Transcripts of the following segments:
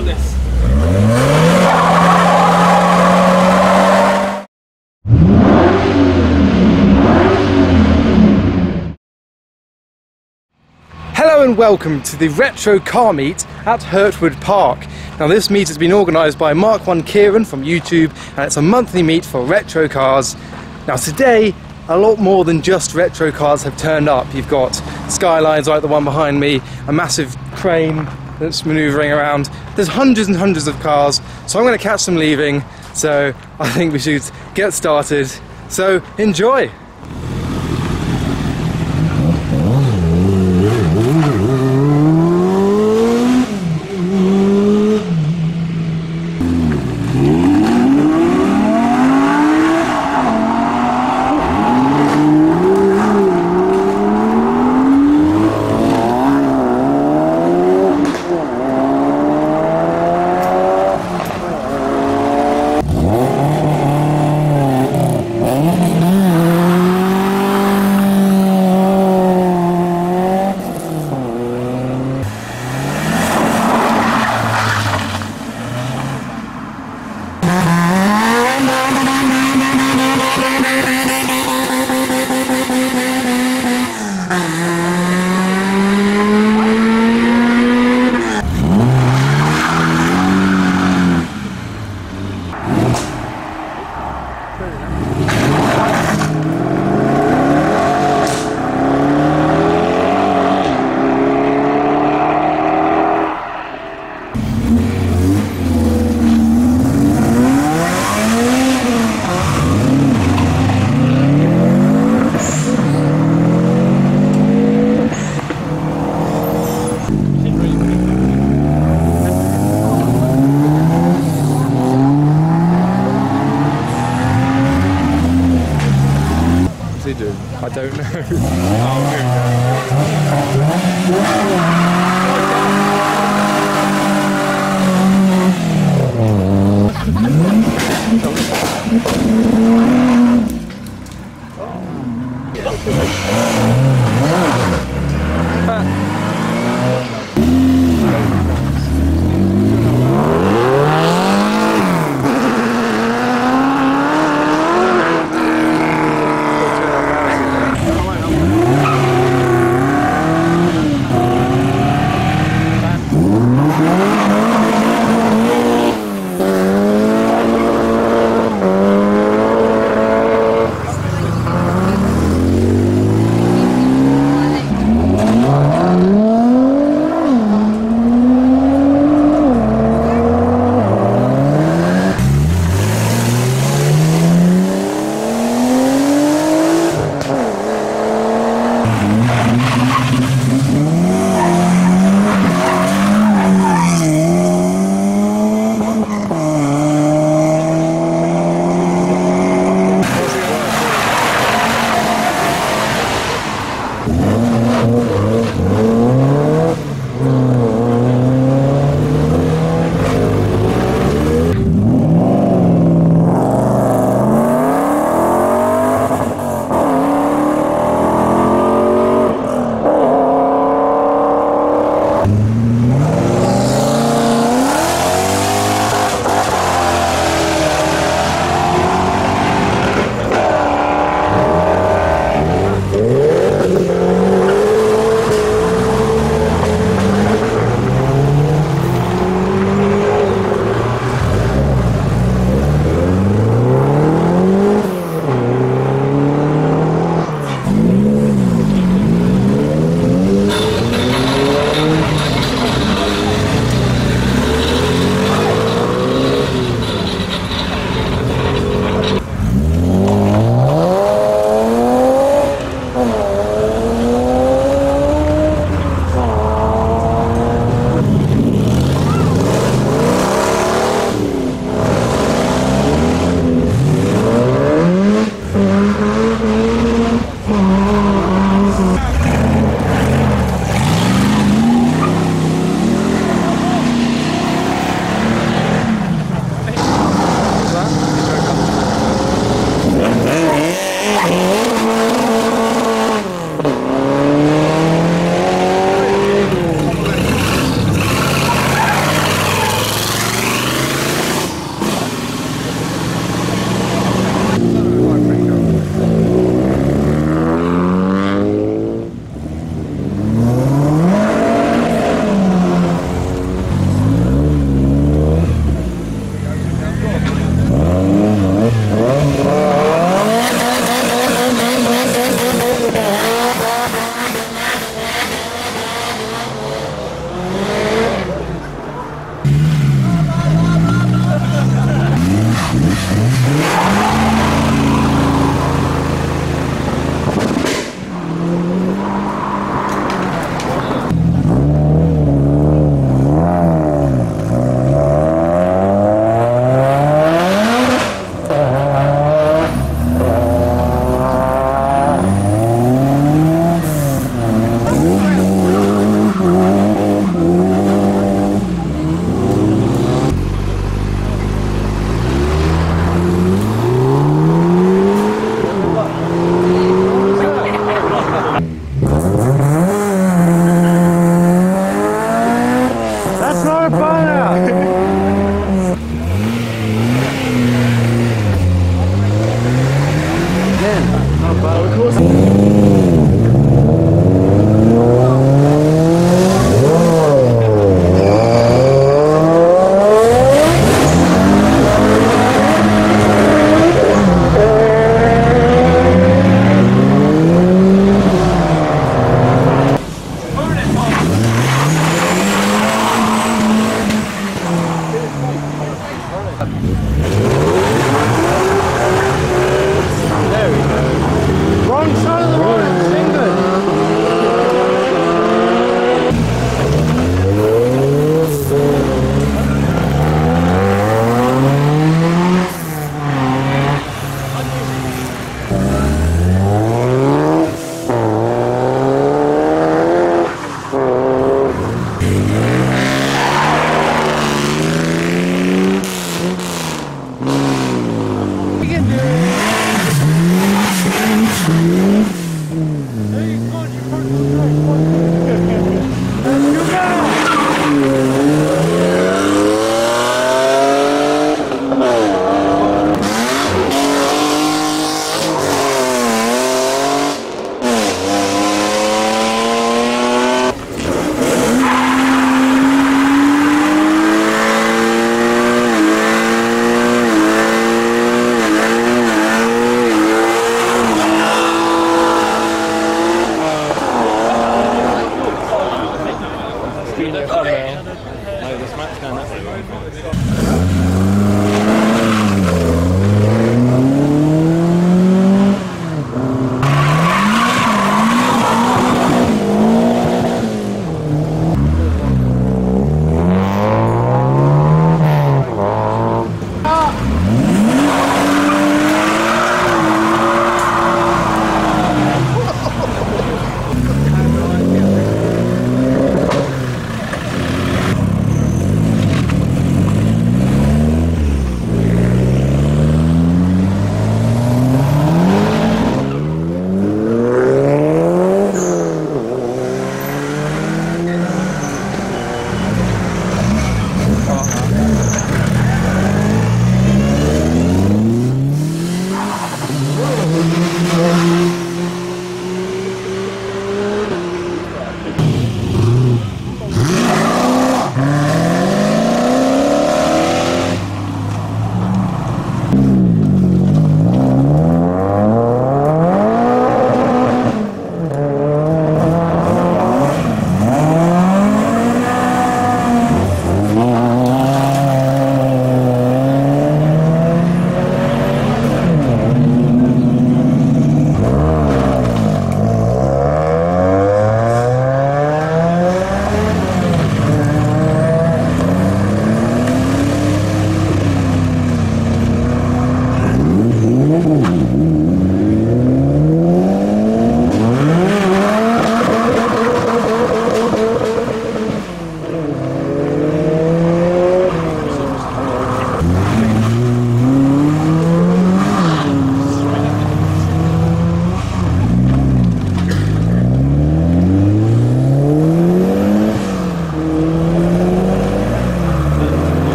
got this. Hello and welcome to the retro car meet at Hurtwood Park. Now this meet has been organised by Mark 1 Kieran from YouTube, and it's a monthly meet for retro cars. Now today, a lot more than just retro cars have turned up. You've got skylines like the one behind me, a massive crane that's manoeuvring around. There's hundreds and hundreds of cars, so I'm going to catch them leaving. So I think we should get started. So enjoy! I don't know. It's not a burnout! Again, not a burnout. Of course.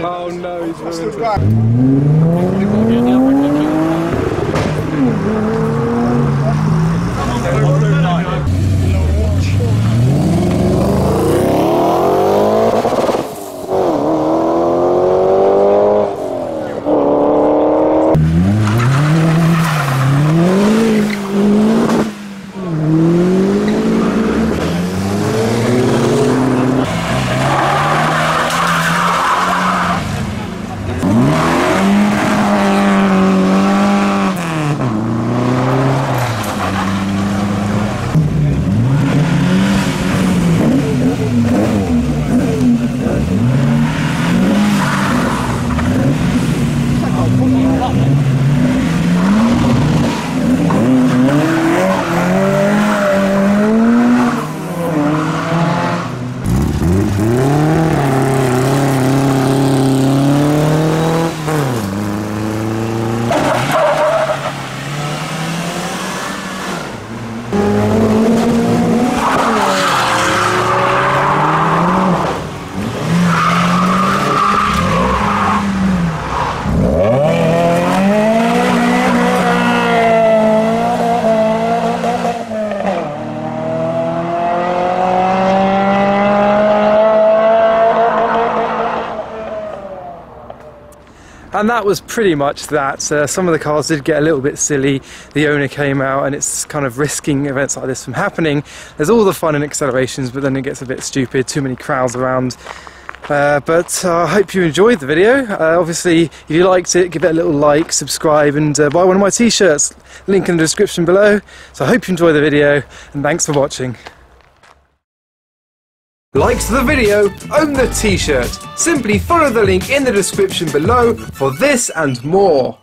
Oh no, he's ruined And that was pretty much that. Some of the cars did get a little bit silly. The owner came out, and it's kind of risking events like this from happening. There's all the fun in accelerations, but then it gets a bit stupid, too many crowds around. But I hope you enjoyed the video. Obviously, if you liked it, give it a little like, subscribe, and buy one of my t-shirts. Link in the description below. So I hope you enjoy the video, and thanks for watching. Likes the video, own the t-shirt. Simply follow the link in the description below for this and more.